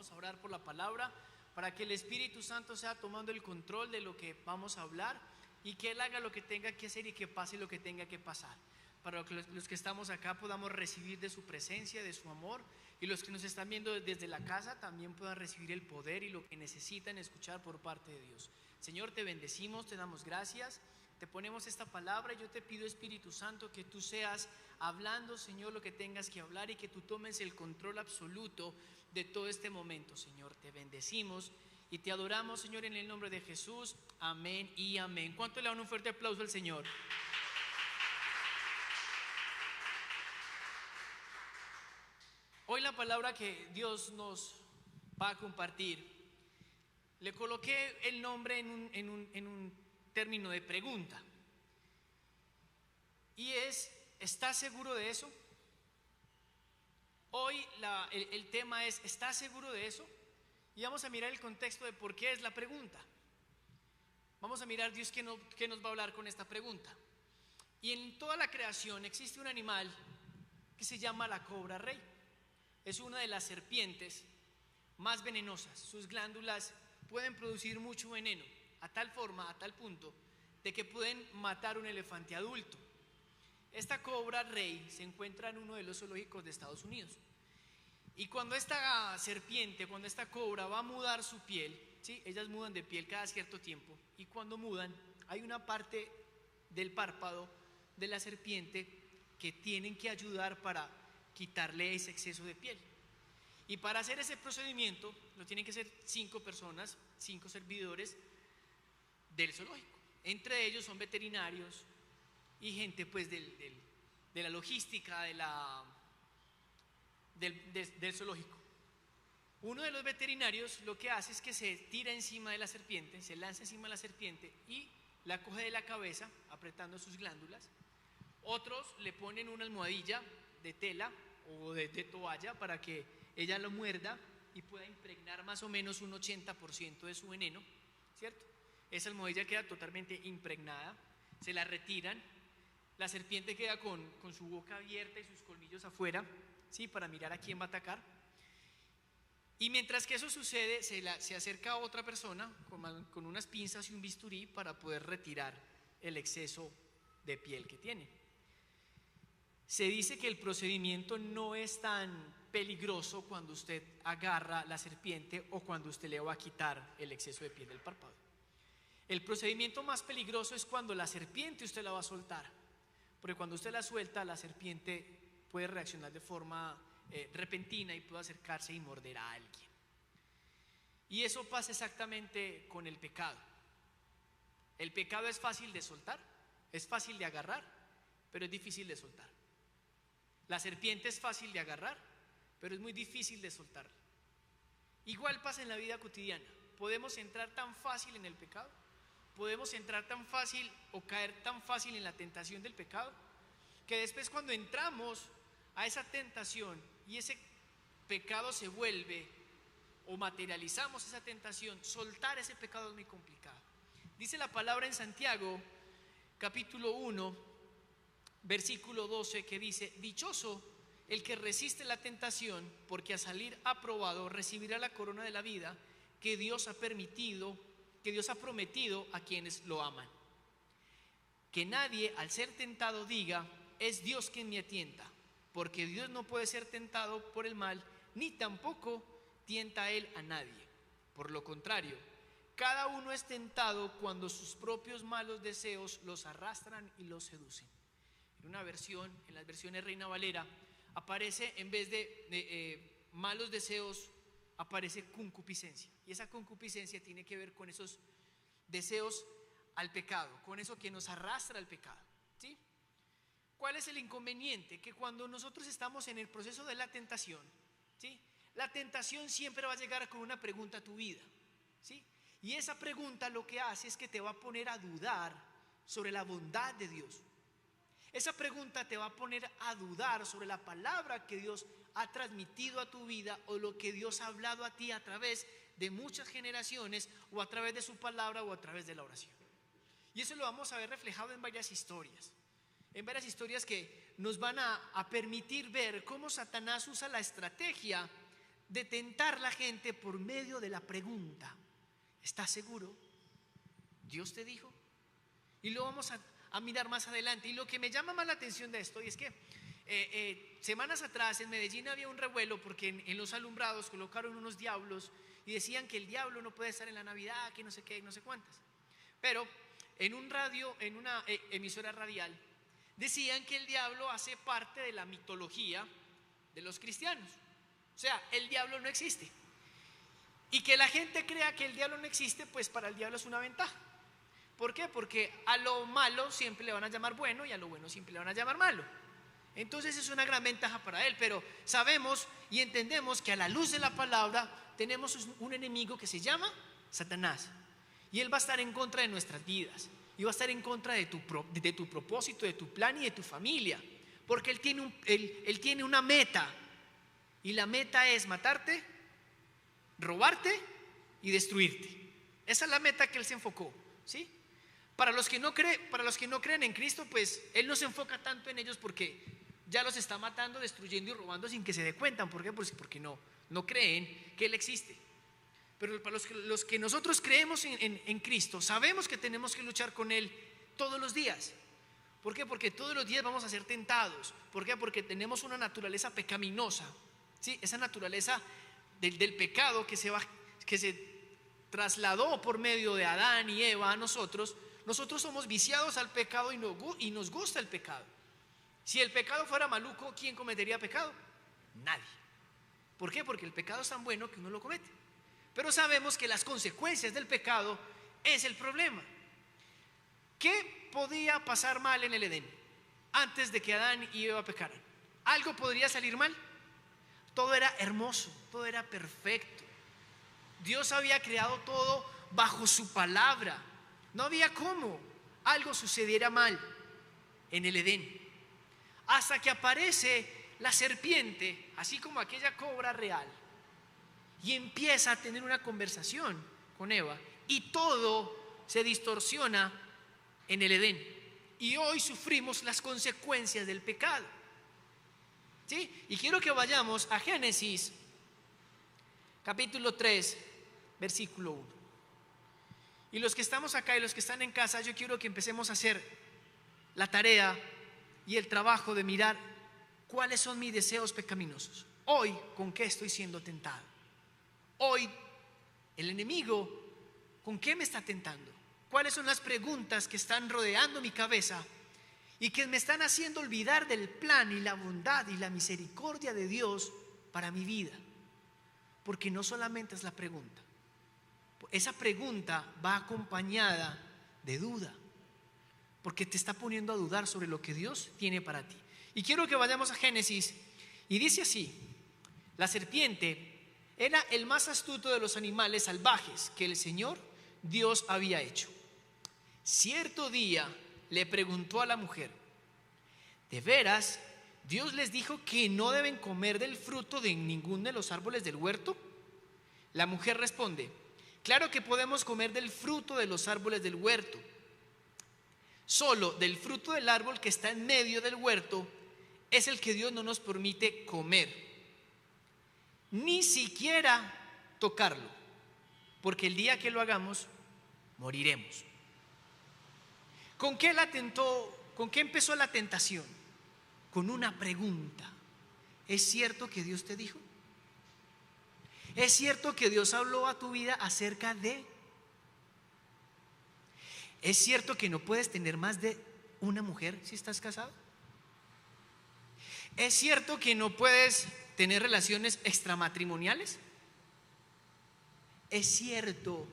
Vamos a orar por la palabra para que el Espíritu Santo sea tomando el control de lo que vamos a hablar y que Él haga lo que tenga que hacer y que pase lo que tenga que pasar, para que los que estamos acá podamos recibir de su presencia, de su amor, y los que nos están viendo desde la casa también puedan recibir el poder y lo que necesitan escuchar por parte de Dios. Señor, te bendecimos, te damos gracias, te ponemos esta palabra y yo te pido, Espíritu Santo, que tú seas hablando, Señor, lo que tengas que hablar y que tú tomes el control absoluto de todo este momento, Señor. Te bendecimos y te adoramos, Señor, en el nombre de Jesús. Amén y amén. ¿Cuánto le dan un fuerte aplauso al Señor? Hoy la palabra que Dios nos va a compartir, le coloqué el nombre en un término de pregunta. Y ¿estás seguro de eso? Hoy el tema es, ¿estás seguro de eso? Y vamos a mirar el contexto de por qué es la pregunta. Vamos a mirar Dios qué nos va a hablar con esta pregunta. Y en toda la creación existe un animal que se llama la cobra rey. Es una de las serpientes más venenosas. Sus glándulas pueden producir mucho veneno, a tal forma, a tal punto, de que pueden matar un elefante adulto. Esta cobra rey se encuentra en uno de los zoológicos de Estados Unidos. Y cuando esta serpiente, cuando esta cobra va a mudar su piel, ¿sí? Ellas mudan de piel cada cierto tiempo, y cuando mudan, hay una parte del párpado de la serpiente que tienen que ayudar para quitarle ese exceso de piel. Y para hacer ese procedimiento lo tienen que hacer 5 personas, 5 servidores del zoológico. Entre ellos son veterinarios y gente pues de la logística del zoológico. Uno de los veterinarios lo que hace es que se tira encima de la serpiente, se lanza encima de la serpiente y la coge de la cabeza apretando sus glándulas. Otros le ponen una almohadilla de tela o de toalla para que ella lo muerda y pueda impregnar más o menos un 80% de su veneno, ¿cierto? Esa almohadilla queda totalmente impregnada, se la retiran, la serpiente queda con su boca abierta y sus colmillos afuera, ¿sí? Para mirar a quién va a atacar. Y mientras que eso sucede, se acerca a otra persona con unas pinzas y un bisturí para poder retirar el exceso de piel que tiene. Se dice que el procedimiento no es tan peligroso cuando usted agarra la serpiente o cuando usted le va a quitar el exceso de piel del párpado. El procedimiento más peligroso es cuando la serpiente usted la va a soltar, porque cuando usted la suelta, la serpiente puede reaccionar de forma repentina y puede acercarse y morder a alguien. Y eso pasa exactamente con el pecado. El pecado es fácil de soltar, es fácil de agarrar, pero es difícil de soltar. La serpiente es fácil de agarrar, pero es muy difícil de soltar. Igual pasa en la vida cotidiana. Podemos entrar tan fácil en el pecado, podemos entrar tan fácil o caer tan fácil en la tentación del pecado, que después cuando entramos a esa tentación y ese pecado se vuelve o materializamos esa tentación, soltar ese pecado es muy complicado. Dice la palabra en Santiago capítulo 1 versículo 12, que dice: dichoso el que resiste la tentación, porque a salir aprobado recibirá la corona de la vida que Dios ha prometido a quienes lo aman. Que nadie al ser tentado diga: es Dios quien me tienta, porque Dios no puede ser tentado por el mal, ni tampoco tienta a él a nadie. Por lo contrario, cada uno es tentado cuando sus propios malos deseos los arrastran y los seducen. En una versión, en las versiones Reina Valera, aparece en vez de malos deseos, aparece concupiscencia. Y esa concupiscencia tiene que ver con esos deseos al pecado, con eso que nos arrastra al pecado, ¿sí? ¿Cuál es el inconveniente? Que cuando nosotros estamos en el proceso de la tentación, ¿sí? La tentación siempre va a llegar con una pregunta a tu vida, ¿sí? Y esa pregunta lo que hace es que te va a poner a dudar sobre la bondad de Dios. Esa pregunta te va a poner a dudar sobre la palabra que Dios ha transmitido a tu vida o lo que Dios ha hablado a ti a través de muchas generaciones o a través de su palabra o a través de la oración. Y eso lo vamos a ver reflejado en varias historias que nos van a permitir ver cómo Satanás usa la estrategia de tentar a la gente por medio de la pregunta: ¿estás seguro? ¿Dios te dijo? Y lo vamos a mirar más adelante. Y lo que me llama más la atención de esto es que semanas atrás en Medellín había un revuelo porque en los alumbrados colocaron unos diablos y decían que el diablo no puede estar en la Navidad, que no sé qué, no sé cuántas. Pero en un radio, en una emisora radial, decían que el diablo hace parte de la mitología de los cristianos. O sea, el diablo no existe. Y que la gente crea que el diablo no existe, pues para el diablo es una ventaja. ¿Por qué? Porque a lo malo siempre le van a llamar bueno y a lo bueno siempre le van a llamar malo. Entonces es una gran ventaja para él. Pero sabemos y entendemos que a la luz de la palabra tenemos un enemigo que se llama Satanás. Y él va a estar en contra de nuestras vidas. Y va a estar en contra de tu propósito, de tu plan y de tu familia. Porque él tiene una meta. Y la meta es matarte, robarte y destruirte. Esa es la meta que él se enfocó, ¿sí? Para los que no creen en Cristo, pues él no se enfoca tanto en ellos porque ya los está matando, destruyendo y robando sin que se dé cuenta. ¿Por qué? Pues porque no creen que él existe. Pero para los que nosotros creemos en Cristo, sabemos que tenemos que luchar con él todos los días. ¿Por qué? Porque todos los días vamos a ser tentados. ¿Por qué? Porque tenemos una naturaleza pecaminosa, ¿sí? Esa naturaleza del pecado que se trasladó por medio de Adán y Eva a nosotros. Nosotros somos viciados al pecado y nos gusta el pecado. Si el pecado fuera maluco, ¿quién cometería pecado? Nadie. ¿Por qué? Porque el pecado es tan bueno que uno lo comete. Pero sabemos que las consecuencias del pecado es el problema. ¿Qué podía pasar mal en el Edén antes de que Adán y Eva pecaran? ¿Algo podría salir mal? Todo era hermoso, todo era perfecto. Dios había creado todo bajo su palabra. No había cómo algo sucediera mal en el Edén. Hasta que aparece la serpiente, así como aquella cobra real, y empieza a tener una conversación con Eva, y todo se distorsiona en el Edén. Y hoy sufrimos las consecuencias del pecado, ¿sí? Y quiero que vayamos a Génesis capítulo 3, versículo 1. Y los que estamos acá y los que están en casa, yo quiero que empecemos a hacer la tarea y el trabajo de mirar cuáles son mis deseos pecaminosos. Hoy, ¿con qué estoy siendo tentado? Hoy, el enemigo, ¿con qué me está tentando? ¿Cuáles son las preguntas que están rodeando mi cabeza y que me están haciendo olvidar del plan y la bondad y la misericordia de Dios para mi vida? Porque no solamente es la pregunta. Esa pregunta va acompañada de duda, porque te está poniendo a dudar sobre lo que Dios tiene para ti. Y quiero que vayamos a Génesis, y dice así: la serpiente era el más astuto de los animales salvajes que el Señor Dios había hecho. Cierto día le preguntó a la mujer: ¿de veras Dios les dijo que no deben comer del fruto de ninguno de los árboles del huerto? La mujer responde: claro que podemos comer del fruto de los árboles del huerto. Solo del fruto del árbol que está en medio del huerto es el que Dios no nos permite comer, ni siquiera tocarlo, porque el día que lo hagamos moriremos. ¿Con qué la tentó? ¿Con qué empezó la tentación? Con una pregunta: ¿es cierto que Dios te dijo? ¿Es cierto que Dios habló a tu vida acerca de? ¿Es cierto que no puedes tener más de una mujer si estás casado? ¿Es cierto que no puedes tener relaciones extramatrimoniales? ¿Es cierto?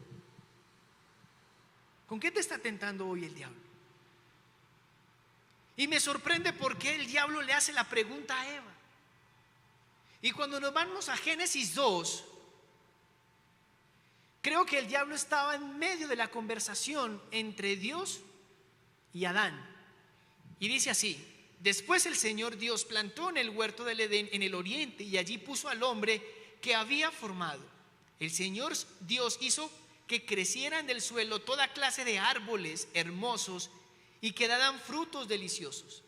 ¿Con qué te está tentando hoy el diablo? Y me sorprende porque el diablo le hace la pregunta a Eva. Y cuando nos vamos a Génesis 2, creo que el diablo estaba en medio de la conversación entre Dios y Adán. Y dice así: después el Señor Dios plantó en el huerto del Edén en el oriente y allí puso al hombre que había formado. El Señor Dios hizo que crecieran del suelo toda clase de árboles hermosos y que daran frutos deliciosos.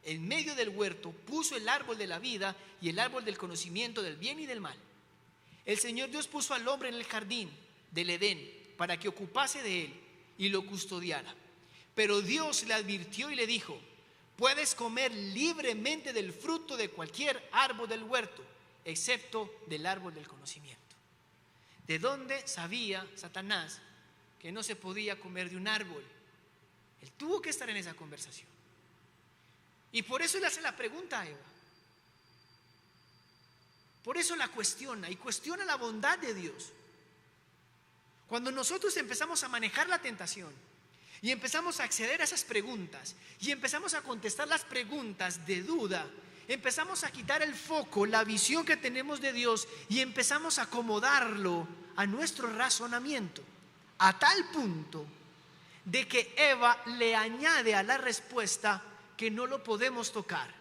En medio del huerto puso el árbol de la vida y el árbol del conocimiento del bien y del mal. El Señor Dios puso al hombre en el jardín del Edén para que ocupase de él y lo custodiara. Pero Dios le advirtió y le dijo: puedes comer libremente del fruto de cualquier árbol del huerto, excepto del árbol del conocimiento. ¿De dónde sabía Satanás que no se podía comer de un árbol? Él tuvo que estar en esa conversación. Y por eso le hace la pregunta a Eva. Por eso la cuestiona, y cuestiona la bondad de Dios. Cuando nosotros empezamos a manejar la tentación y empezamos a acceder a esas preguntas y empezamos a contestar las preguntas de duda, empezamos a quitar el foco, la visión que tenemos de Dios, y empezamos a acomodarlo a nuestro razonamiento, a tal punto de que Eva le añade a la respuesta que no lo podemos tocar.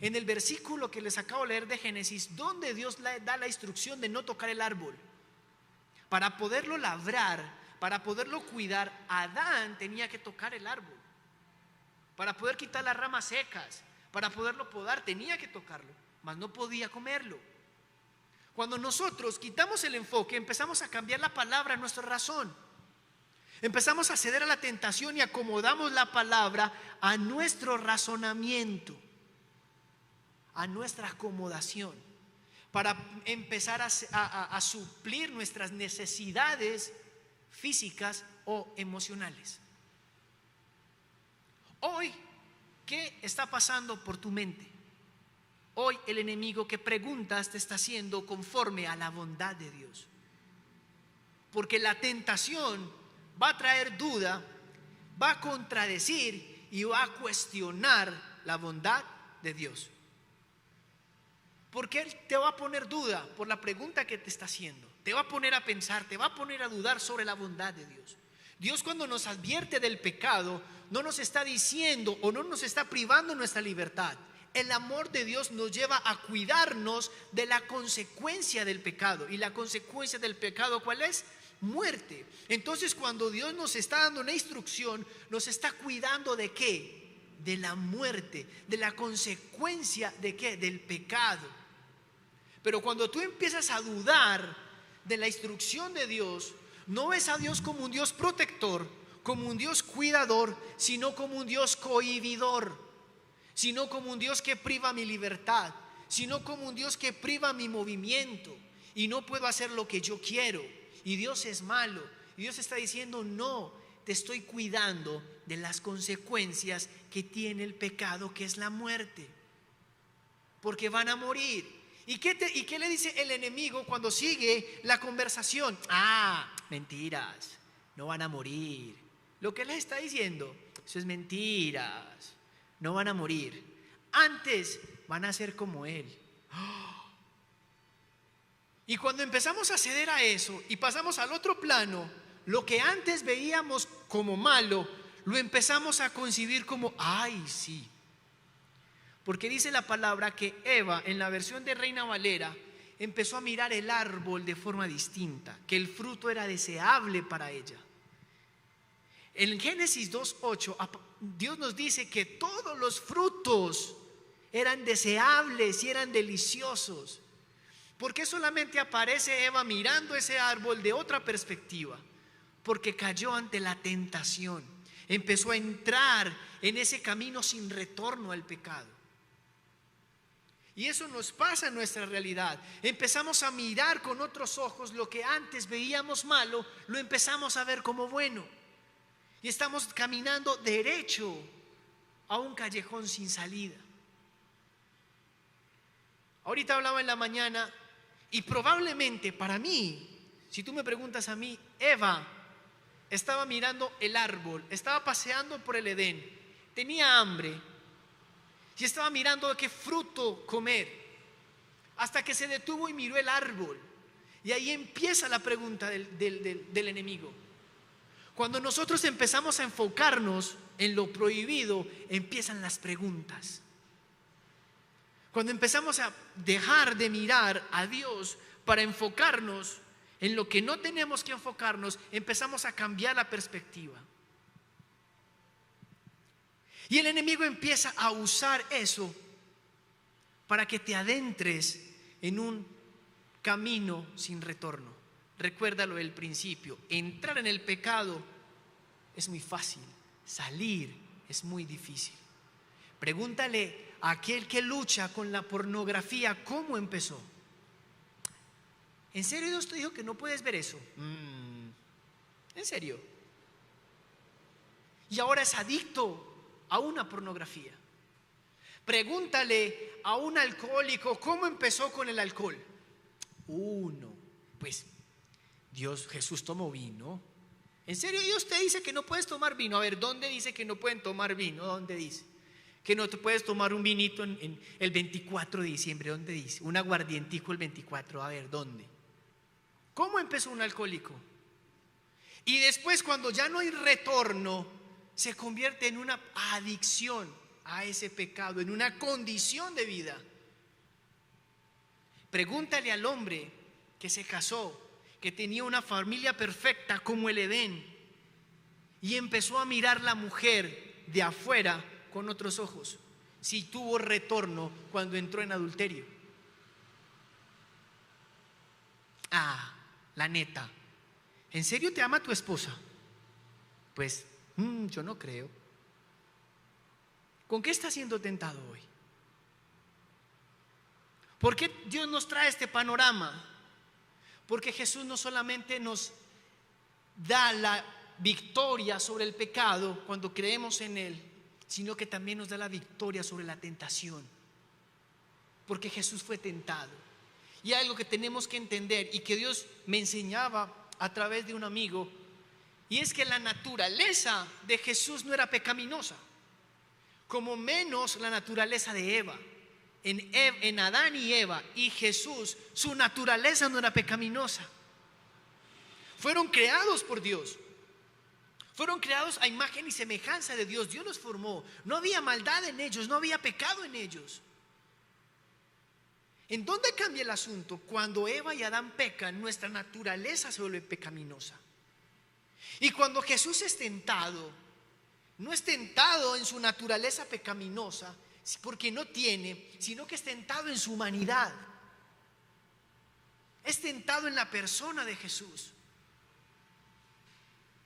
En el versículo que les acabo de leer de Génesis, donde Dios le da la instrucción de no tocar el árbol, para poderlo labrar, para poderlo cuidar, Adán tenía que tocar el árbol. Para poder quitar las ramas secas, para poderlo podar, tenía que tocarlo, mas no podía comerlo. Cuando nosotros quitamos el enfoque, empezamos a cambiar la palabra en nuestra razón. Empezamos a ceder a la tentación y acomodamos la palabra a nuestro razonamiento, a nuestra acomodación, para empezar a suplir nuestras necesidades físicas o emocionales. Hoy, ¿qué está pasando por tu mente? Hoy el enemigo, ¿qué preguntas te está haciendo conforme a la bondad de Dios? Porque la tentación va a traer duda, va a contradecir y va a cuestionar la bondad de Dios. Porque Él te va a poner duda por la pregunta que te está haciendo. Te va a poner a pensar, te va a poner a dudar sobre la bondad de Dios. Dios, cuando nos advierte del pecado, no nos está diciendo o no nos está privando nuestra libertad. El amor de Dios nos lleva a cuidarnos de la consecuencia del pecado. ¿Y la consecuencia del pecado cuál es? Muerte. Entonces, cuando Dios nos está dando una instrucción, nos está cuidando ¿de qué? De la muerte, de la consecuencia ¿de qué? Del pecado. Pero cuando tú empiezas a dudar de la instrucción de Dios, no ves a Dios como un Dios protector, como un Dios cuidador, sino como un Dios cohibidor, sino como un Dios que priva mi libertad, sino como un Dios que priva mi movimiento y no puedo hacer lo que yo quiero. Y Dios es malo. Y Dios está diciendo: no, te estoy cuidando de las consecuencias que tiene el pecado, que es la muerte, porque van a morir. ¿Y qué le dice el enemigo cuando sigue la conversación? Mentiras, no van a morir. Lo que les está diciendo, eso es mentiras, no van a morir. Antes van a ser como Él. Y cuando empezamos a ceder a eso y pasamos al otro plano, lo que antes veíamos como malo, lo empezamos a concebir como, sí. Porque dice la palabra que Eva, en la versión de Reina Valera, empezó a mirar el árbol de forma distinta, que el fruto era deseable para ella. En Génesis 2:8, Dios nos dice que todos los frutos eran deseables y eran deliciosos. ¿Por qué solamente aparece Eva mirando ese árbol de otra perspectiva? Porque cayó ante la tentación, empezó a entrar en ese camino sin retorno al pecado. Y eso nos pasa en nuestra realidad. Empezamos a mirar con otros ojos lo que antes veíamos malo, lo empezamos a ver como bueno. Y estamos caminando derecho a un callejón sin salida. Ahorita hablaba en la mañana y probablemente para mí, si tú me preguntas a mí, Eva estaba mirando el árbol, estaba paseando por el Edén, tenía hambre y estaba mirando qué fruto comer, hasta que se detuvo y miró el árbol. Y ahí empieza la pregunta del enemigo. Cuando nosotros empezamos a enfocarnos en lo prohibido, empiezan las preguntas. Cuando empezamos a dejar de mirar a Dios para enfocarnos en lo que no tenemos que enfocarnos, empezamos a cambiar la perspectiva. Y el enemigo empieza a usar eso para que te adentres en un camino sin retorno. Recuérdalo del principio. Entrar en el pecado es muy fácil, salir es muy difícil. Pregúntale a aquel que lucha con la pornografía cómo empezó. ¿En serio Dios te dijo que no puedes ver eso? ¿En serio? Y ahora es adicto a una pornografía. Pregúntale a un alcohólico cómo empezó con el alcohol. Pues Jesús tomó vino. ¿En serio Dios te dice que no puedes tomar vino? A ver, ¿dónde dice que no pueden tomar vino? ¿Dónde dice? Que no te puedes tomar un vinito en el 24 de diciembre. ¿Dónde dice? Un aguardientico el 24. A ver, ¿dónde? ¿Cómo empezó un alcohólico? Y después, cuando ya no hay retorno, se convierte en una adicción a ese pecado, en una condición de vida. Pregúntale al hombre que se casó, que tenía una familia perfecta como el Edén, y empezó a mirar la mujer de afuera con otros ojos, si tuvo retorno cuando entró en adulterio. La neta, ¿en serio te ama tu esposa? Pues yo no creo. ¿Con qué estás siendo tentado hoy? ¿Por qué Dios nos trae este panorama? Porque Jesús no solamente nos da la victoria sobre el pecado cuando creemos en Él, sino que también nos da la victoria sobre la tentación. Porque Jesús fue tentado. Y hay algo que tenemos que entender y que Dios me enseñaba a través de un amigo, y es que la naturaleza de Jesús no era pecaminosa, como menos la naturaleza de Eva. En Adán y Eva y Jesús, su naturaleza no era pecaminosa. Fueron creados por Dios. Fueron creados a imagen y semejanza de Dios. Dios los formó. No había maldad en ellos, no había pecado en ellos. ¿En dónde cambia el asunto? Cuando Eva y Adán pecan, nuestra naturaleza se vuelve pecaminosa. Y cuando Jesús es tentado, no es tentado en su naturaleza pecaminosa, porque no tiene, sino que es tentado en su humanidad. Es tentado en la persona de Jesús.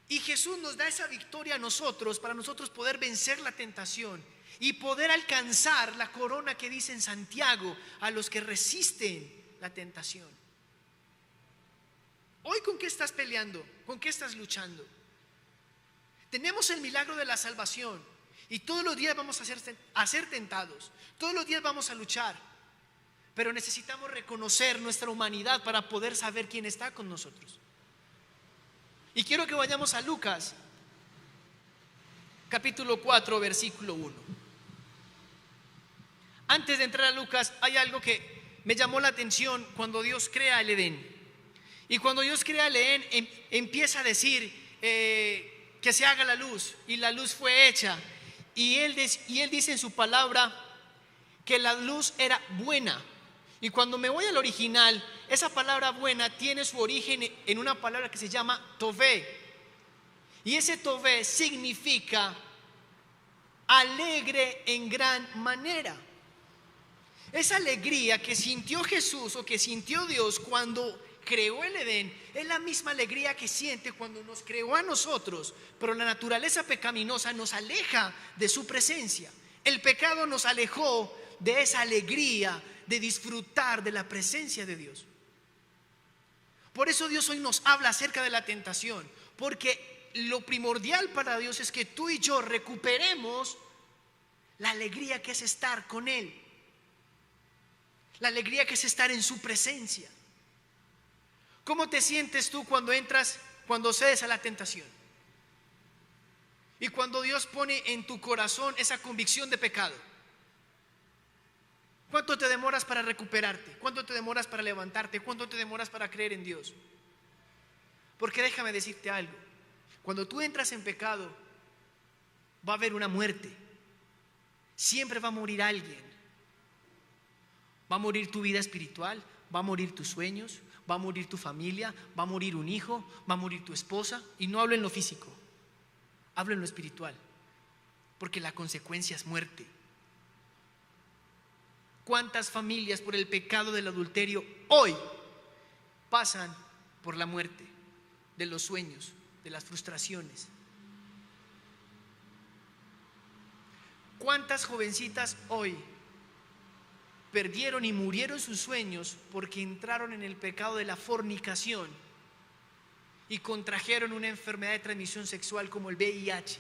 Y Jesús nos da esa victoria a nosotros, para nosotros poder vencer la tentación y poder alcanzar la corona que dice en Santiago a los que resisten la tentación. Hoy, ¿con qué estás peleando? ¿Con qué estás luchando? Tenemos el milagro de la salvación y todos los días vamos a ser tentados, todos los días vamos a luchar, pero necesitamos reconocer nuestra humanidad para poder saber quién está con nosotros. Y quiero que vayamos a Lucas capítulo 4 versículo 1. Antes de entrar a Lucas, hay algo que me llamó la atención cuando Dios crea el Edén. Y cuando Dios crea el Edén, empieza a decir que se haga la luz, y la luz fue hecha. Y él dice en su palabra que la luz era buena. Y cuando me voy al original, esa palabra buena tiene su origen en una palabra que se llama tové. Y ese tové significa alegre en gran manera. Esa alegría que sintió Jesús o que sintió Dios cuando creó el Edén es la misma alegría que siente cuando nos creó a nosotros, pero la naturaleza pecaminosa nos aleja de su presencia. El pecado nos alejó de esa alegría de disfrutar de la presencia de Dios. Por eso Dios hoy nos habla acerca de la tentación, porque lo primordial para Dios es que tú y yo recuperemos la alegría que es estar con Él, la alegría que es estar en su presencia. ¿Cómo te sientes tú cuando cedes a la tentación? Y cuando Dios pone en tu corazón esa convicción de pecado. ¿Cuánto te demoras para recuperarte? ¿Cuánto te demoras para levantarte? ¿Cuánto te demoras para creer en Dios? Porque déjame decirte algo. Cuando tú entras en pecado, va a haber una muerte. Siempre va a morir alguien. Va a morir tu vida espiritual, va a morir tus sueños, va a morir tu familia, va a morir un hijo, va a morir tu esposa. Y no hablo en lo físico, hablo en lo espiritual, porque la consecuencia es muerte. ¿Cuántas familias por el pecado del adulterio hoy pasan por la muerte, de los sueños, de las frustraciones. ¿Cuántas jovencitas hoy perdieron y murieron sus sueños porque entraron en el pecado de la fornicación y contrajeron una enfermedad de transmisión sexual como el VIH?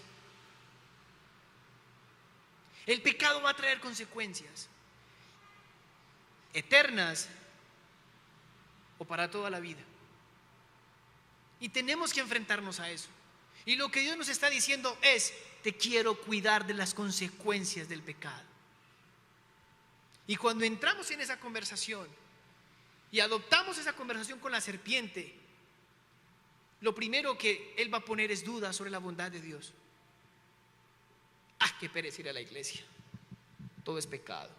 El pecado va a traer consecuencias eternas o para toda la vida. Y tenemos que enfrentarnos a eso. Y lo que Dios nos está diciendo es: te quiero cuidar de las consecuencias del pecado. Y cuando entramos en esa conversación y adoptamos esa conversación con la serpiente, lo primero que él va a poner es duda sobre la bondad de Dios. Qué pereza ir a la iglesia, todo es pecado.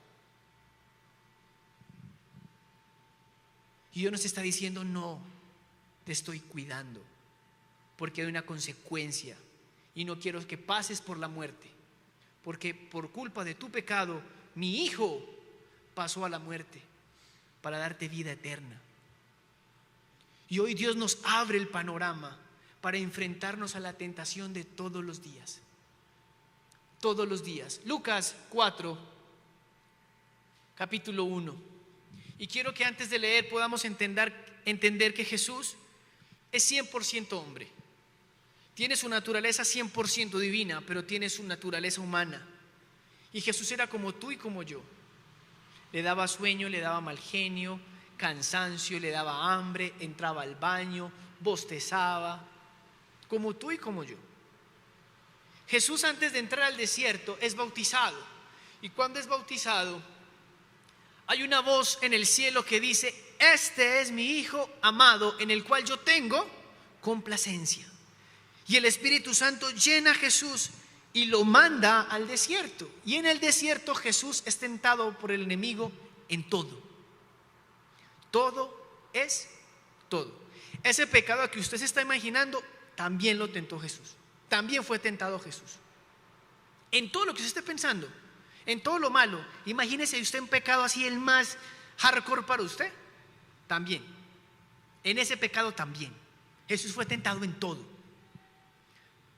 Y Dios nos está diciendo: no, te estoy cuidando, porque hay una consecuencia y no quiero que pases por la muerte, porque por culpa de tu pecado mi hijo pasó a la muerte para darte vida eterna. Y hoy Dios nos abre el panorama para enfrentarnos a la tentación de todos los días. Todos los días. Lucas 4, capítulo 1. Y quiero que antes de leer podamos entender que Jesús es 100% hombre. Tiene su naturaleza 100% divina, pero tiene su naturaleza humana. Y Jesús era como tú y como yo. Le daba sueño, le daba mal genio, cansancio, le daba hambre, entraba al baño, bostezaba, como tú y como yo. Jesús, antes de entrar al desierto, es bautizado. Y cuando es bautizado, hay una voz en el cielo que dice: este es mi Hijo amado, en el cual yo tengo complacencia. Y el Espíritu Santo llena a Jesús y lo manda al desierto. Y en el desierto Jesús es tentado por el enemigo en todo. Todo es todo. Ese pecado que usted se está imaginando, también lo tentó Jesús. También fue tentado Jesús. En todo lo que usted esté pensando, en todo lo malo. Imagínese usted un pecado así, el más hardcore para usted. También, en ese pecado también Jesús fue tentado en todo,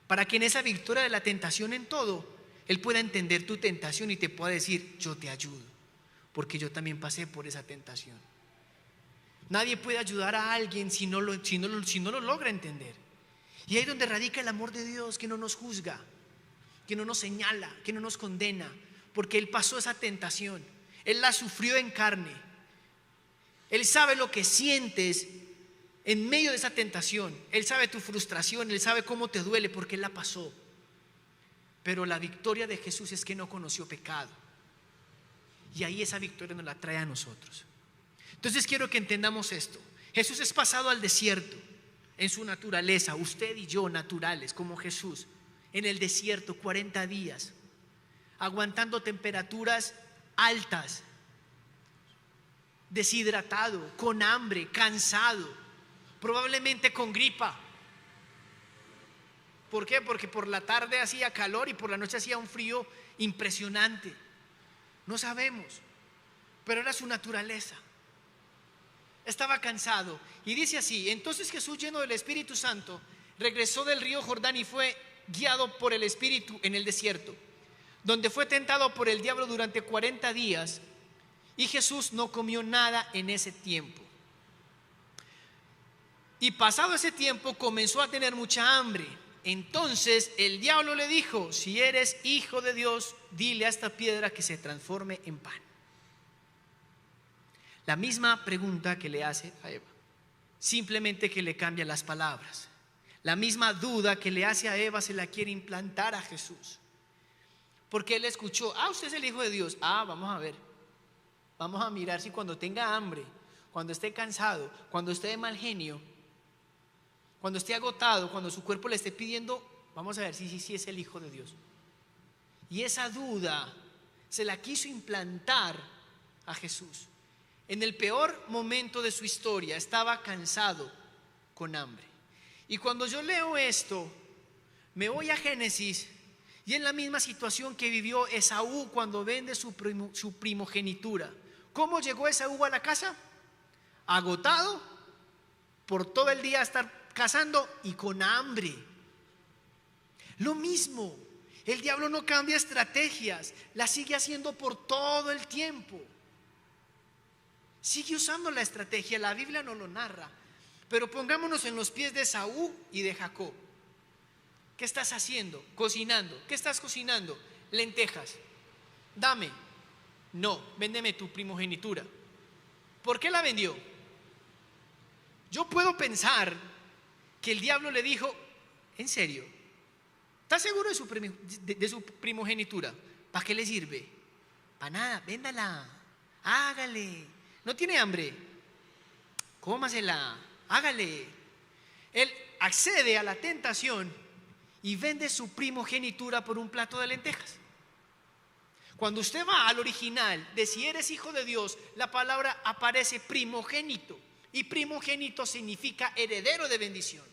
para que en esa victoria de la tentación en todo, Él pueda entender tu tentación y te pueda decir: yo te ayudo, porque yo también pasé por esa tentación. Nadie puede ayudar a alguien si no lo logra entender. Y ahí es donde radica el amor de Dios, que no nos juzga, que no nos señala, que no nos condena, porque Él pasó esa tentación, Él la sufrió en carne. Él sabe lo que sientes en medio de esa tentación. Él sabe tu frustración, Él sabe cómo te duele, porque Él la pasó. Pero la victoria de Jesús es que no conoció pecado. Y ahí esa victoria nos la trae a nosotros. Entonces quiero que entendamos esto. Jesús es pasado al desierto en su naturaleza. Usted y yo naturales como Jesús, en el desierto 40 días, aguantando temperaturas altas, deshidratado, con hambre, cansado, probablemente con gripa. ¿Por qué? Porque por la tarde hacía calor y por la noche hacía un frío impresionante. No sabemos, pero era su naturaleza. Estaba cansado. Y dice así: entonces Jesús, lleno del Espíritu Santo, regresó del río Jordán y fue guiado por el Espíritu en el desierto, donde fue tentado por el diablo durante 40 días. Y Jesús no comió nada en ese tiempo. Y pasado ese tiempo comenzó a tener mucha hambre. Entonces el diablo le dijo: si eres hijo de Dios, dile a esta piedra que se transforme en pan. La misma pregunta que le hace a Eva, simplemente que le cambia las palabras. La misma duda que le hace a Eva se la quiere implantar a Jesús, porque él escuchó: usted es el Hijo de Dios. Vamos a ver, vamos a mirar si cuando tenga hambre, cuando esté cansado, cuando esté de mal genio, cuando esté agotado, cuando su cuerpo le esté pidiendo, vamos a ver si es el Hijo de Dios. Y esa duda se la quiso implantar a Jesús. En el peor momento de su historia estaba cansado, con hambre. Y cuando yo leo esto, me voy a Génesis, y es la misma situación que vivió Esaú cuando vende su primogenitura. ¿Cómo llegó Esaú a la casa? Agotado, por todo el día estar cazando y con hambre. Lo mismo, el diablo no cambia estrategias, las sigue haciendo por todo el tiempo. Sigue usando la estrategia, la Biblia no lo narra. Pero pongámonos en los pies de Esaú y de Jacob. ¿Qué estás haciendo? Cocinando. ¿Qué estás cocinando? Lentejas. Dame. No, véndeme tu primogenitura. ¿Por qué la vendió? Yo puedo pensar que el diablo le dijo: ¿en serio? ¿Estás seguro de su primogenitura? ¿Para qué le sirve? Para nada, véndala, hágale. ¿No tiene hambre? Cómasela, hágale. Él accede a la tentación y vende su primogenitura por un plato de lentejas. Cuando usted va al original de si eres hijo de Dios, la palabra aparece primogénito, y primogénito significa heredero de bendición.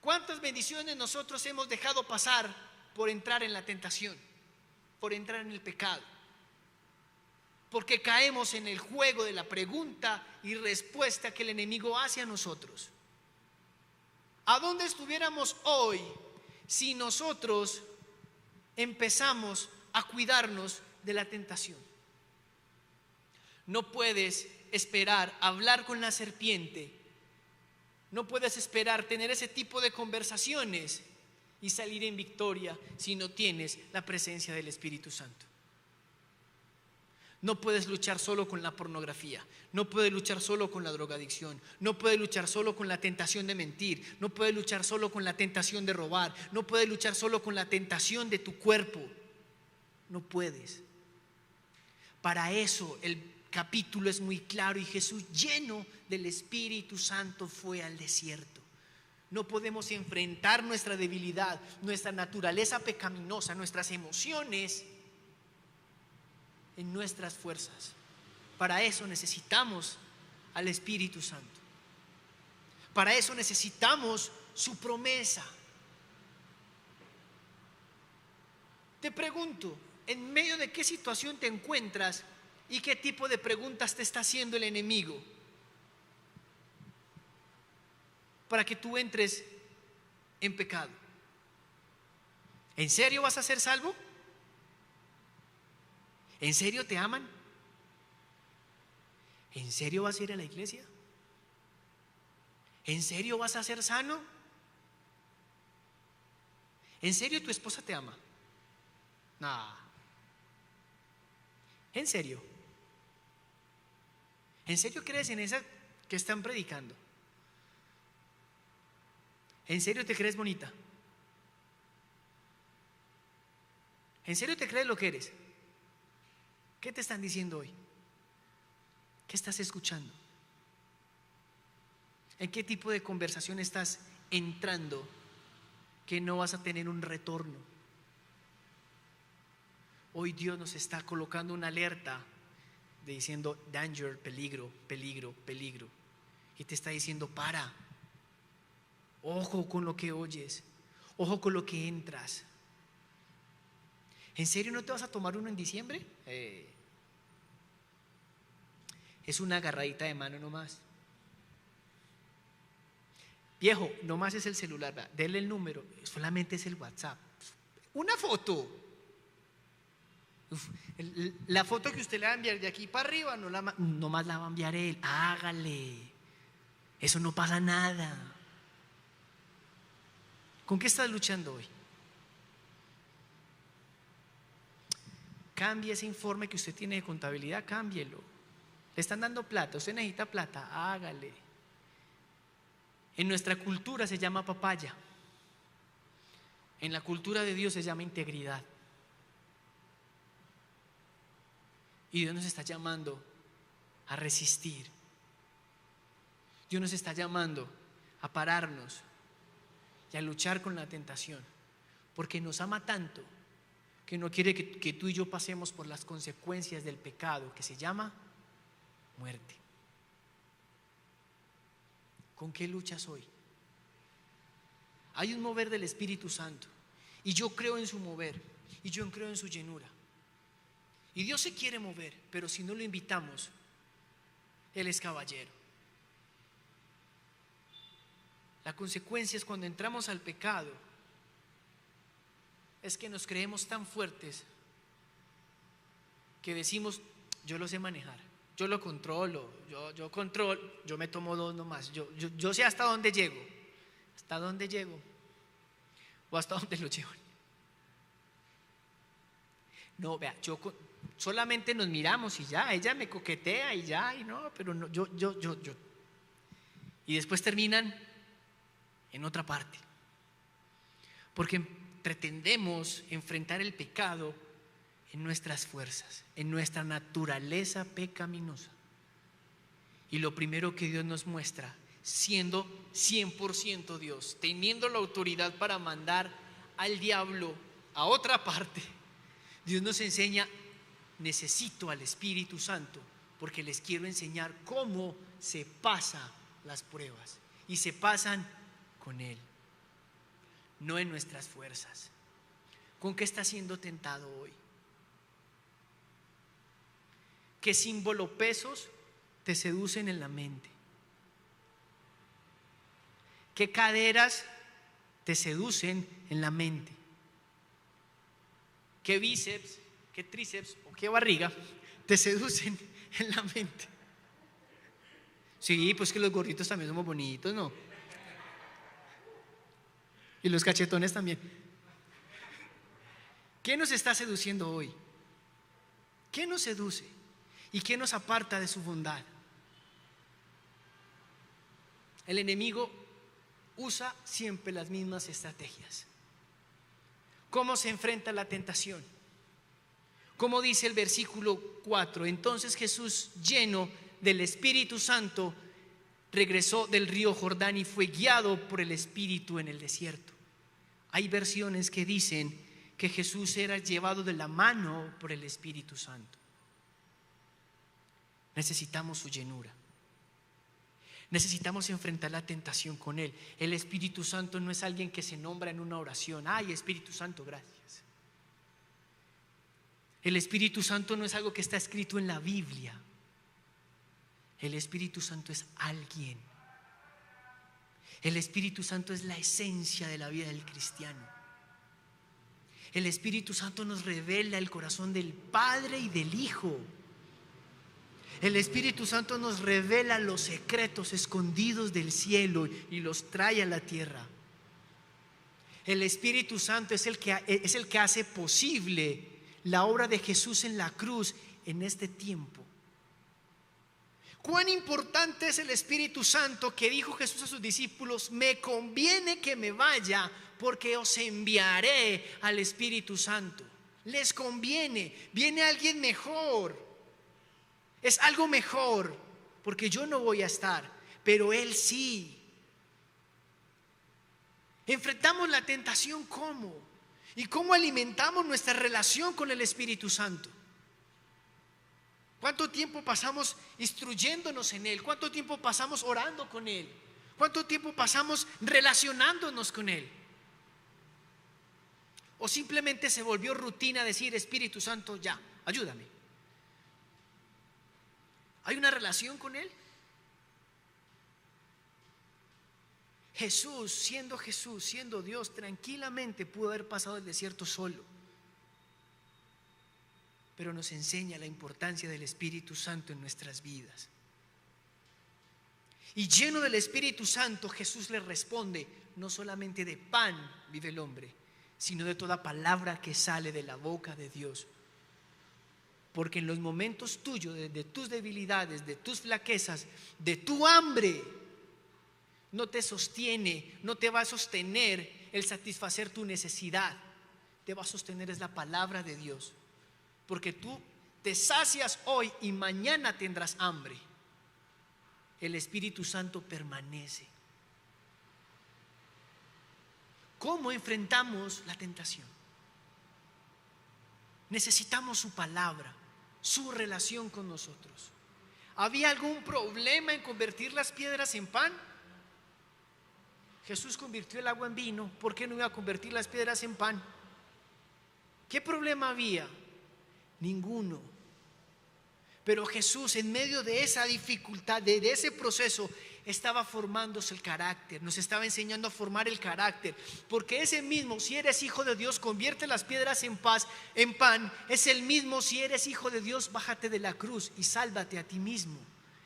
¿Cuántas bendiciones nosotros hemos dejado pasar por entrar en la tentación, por entrar en el pecado? Porque caemos en el juego de la pregunta y respuesta que el enemigo hace a nosotros. ¿A dónde estuviéramos hoy si nosotros empezamos a cuidarnos de la tentación? No puedes esperar hablar con la serpiente, no puedes esperar tener ese tipo de conversaciones y salir en victoria si no tienes la presencia del Espíritu Santo. No puedes luchar solo con la pornografía, no puedes luchar solo con la drogadicción, no puedes luchar solo con la tentación de mentir, no puedes luchar solo con la tentación de robar, no puedes luchar solo con la tentación de tu cuerpo. No puedes. Para eso el capítulo es muy claro, y Jesús, lleno del Espíritu Santo, fue al desierto. No podemos enfrentar nuestra debilidad, nuestra naturaleza pecaminosa, nuestras emociones en nuestras fuerzas. Para eso necesitamos al Espíritu Santo. Para eso necesitamos su promesa. Te pregunto, ¿en medio de qué situación te encuentras y qué tipo de preguntas te está haciendo el enemigo para que tú entres en pecado? ¿En serio vas a ser salvo? ¿En serio te aman? ¿En serio vas a ir a la iglesia? ¿En serio vas a ser sano? ¿En serio tu esposa te ama? No. ¿En serio? ¿En serio crees en esa que están predicando? ¿En serio te crees bonita? ¿En serio te crees lo que eres? ¿Qué te están diciendo hoy? ¿Qué estás escuchando? ¿En qué tipo de conversación estás entrando que no vas a tener un retorno? Hoy Dios nos está colocando una alerta diciendo danger, peligro, peligro, peligro. Y te está diciendo: para, ojo con lo que oyes, ojo con lo que entras. ¿En serio no te vas a tomar uno en diciembre? Es una agarradita de mano nomás. Viejo, nomás es el celular, denle el número, solamente es el WhatsApp. Una foto. La foto que usted le va a enviar de aquí para arriba, nomás la va a enviar él. Hágale. Eso no pasa nada. ¿Con qué estás luchando hoy? Cambie ese informe que usted tiene de contabilidad, cámbielo. Le están dando plata, usted necesita plata, hágale. En nuestra cultura se llama papaya. En la cultura de Dios se llama integridad. Y Dios nos está llamando a resistir. Dios nos está llamando a pararnos y a luchar con la tentación, porque nos ama tanto que no quiere que tú y yo pasemos por las consecuencias del pecado, que se llama muerte. ¿Con qué luchas hoy? Hay un mover del Espíritu Santo, y yo creo en su mover, y yo creo en su llenura. Y Dios se quiere mover, pero si no lo invitamos, Él es caballero. La consecuencia es cuando entramos al pecado, es que nos creemos tan fuertes que decimos, yo lo sé manejar, yo lo controlo, yo controlo, yo me tomo 2 nomás, yo sé hasta dónde llego o hasta dónde lo llevo. No, vea, solamente nos miramos y ya, ella me coquetea y ya, y no, pero no, yo. Y después terminan en otra parte, porque pretendemos enfrentar el pecado en nuestras fuerzas, en nuestra naturaleza pecaminosa. Y lo primero que Dios nos muestra, siendo 100% Dios, teniendo la autoridad para mandar al diablo a otra parte, Dios nos enseña, necesito al Espíritu Santo, porque les quiero enseñar cómo se pasan las pruebas, y se pasan con Él, no en nuestras fuerzas. ¿Con qué estás siendo tentado hoy? ¿Qué símbolo pesos te seducen en la mente? ¿Qué caderas te seducen en la mente? ¿Qué bíceps, qué tríceps o qué barriga te seducen en la mente? Sí, pues que los gorritos también somos bonitos, ¿no? Y los cachetones también. ¿Qué nos está seduciendo hoy? ¿Qué nos seduce? ¿Y qué nos aparta de su bondad? El enemigo usa siempre las mismas estrategias. ¿Cómo se enfrenta la tentación? Como dice el versículo 4, entonces Jesús, lleno del Espíritu Santo, regresó del río Jordán y fue guiado por el Espíritu en el desierto. Hay versiones que dicen que Jesús era llevado de la mano por el Espíritu Santo. Necesitamos su llenura. Necesitamos enfrentar la tentación con Él. El Espíritu Santo no es alguien que se nombra en una oración. Ay, Espíritu Santo, gracias. El Espíritu Santo no es algo que está escrito en la Biblia. El Espíritu Santo es alguien. El Espíritu Santo es la esencia de la vida del cristiano. El Espíritu Santo nos revela el corazón del Padre y del Hijo. El Espíritu Santo nos revela los secretos escondidos del cielo y los trae a la tierra. El Espíritu Santo es el que hace posible la obra de Jesús en la cruz en este tiempo. Cuán importante es el Espíritu Santo, que dijo Jesús a sus discípulos: me conviene que me vaya, porque os enviaré al Espíritu Santo. Les conviene, viene alguien mejor. Es algo mejor, porque yo no voy a estar, pero Él sí. Enfrentamos la tentación ¿cómo? ¿Y cómo alimentamos nuestra relación con el Espíritu Santo? ¿Cuánto tiempo pasamos instruyéndonos en Él? ¿Cuánto tiempo pasamos orando con Él? ¿Cuánto tiempo pasamos relacionándonos con Él? ¿O simplemente se volvió rutina decir: Espíritu Santo, ya, ayúdame? ¿Hay una relación con Él? Jesús, siendo Dios, tranquilamente pudo haber pasado el desierto solo. Pero nos enseña la importancia del Espíritu Santo en nuestras vidas. Y lleno del Espíritu Santo, Jesús le responde: no solamente de pan vive el hombre, sino de toda palabra que sale de la boca de Dios. Porque en los momentos tuyos, de tus debilidades, de tus flaquezas, de tu hambre, no te sostiene, no te va a sostener el satisfacer tu necesidad. Te va a sostener es la palabra de Dios. Porque tú te sacias hoy y mañana tendrás hambre. El Espíritu Santo permanece. ¿Cómo enfrentamos la tentación? Necesitamos su palabra, su relación con nosotros. ¿Había algún problema en convertir las piedras en pan? Jesús convirtió el agua en vino. ¿Por qué no iba a convertir las piedras en pan? ¿Qué problema había? Ninguno. Pero Jesús, en medio de esa dificultad, de ese proceso, estaba formándose el carácter, nos estaba enseñando a formar el carácter, porque ese mismo, si eres hijo de Dios, convierte las piedras en pan, es el mismo, si eres hijo de Dios, bájate de la cruz y sálvate a ti mismo,